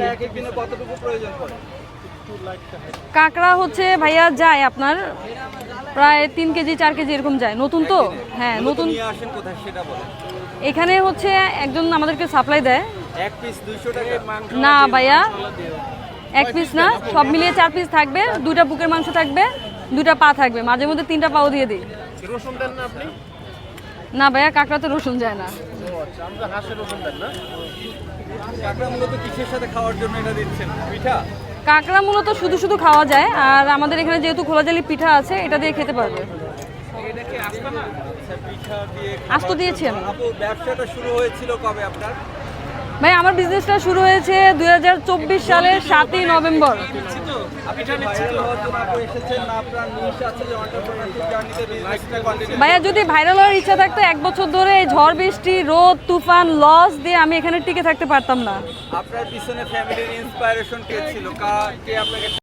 রাখি। কাঁকড়া হচ্ছে ভাইয়া যায় আপনার প্রায় 3 কেজি 4 কেজি এরকম যায়, নতুন তো। হ্যাঁ নতুন। এখানে হচ্ছে একজন আমাদেরকে সাপ্লাই দেয়। এক পিস 200 টাকা? না ভাইয়া, এক পিস না, সব মিলিয়ে 4 পিস থাকবে। 2টা বুকের মাংস থাকবে, 2টা পা থাকবে, মাঝে মধ্যে 3টা পাও দিয়ে দিই। রসুন দেন না আপনি? না ভাইয়া, কাঁকড়াতে রসুন যায় না। আমরা হাঁসের রসুন দেন না? কাঁকড়া মূলত কিসের সাথে খাওয়ার জন্য এটা দিচ্ছেন? পিঠা? কাঁকড়া মূলত শুধু শুধু খাওয়া যায়, আর আমাদের এখানে যেহেতু খোলাজালি পিঠা আছে, এটা দিয়ে খেতে পারবে। পিঠা দিয়ে আস্ত দিয়েছি আমি। আপু, ব্যবসাটা শুরু হয়েছিল কবে আপনার? ভাই আমার বিজনেসটা শুরু হয়েছে 2024 সালের 7ই নভেম্বর। ভাইয়া যদি ভাইরাল হওয়ার ইচ্ছা থাকতো, 1 বছর ধরে এই ঝড় বৃষ্টি রোদ তুফান লস দিয়ে আমি এখানে টিকে থাকতে পারতাম না। আপনার পিছনে ফ্যামিলির ইন্সপাইরেশন কে ছিল? কে আপনাকে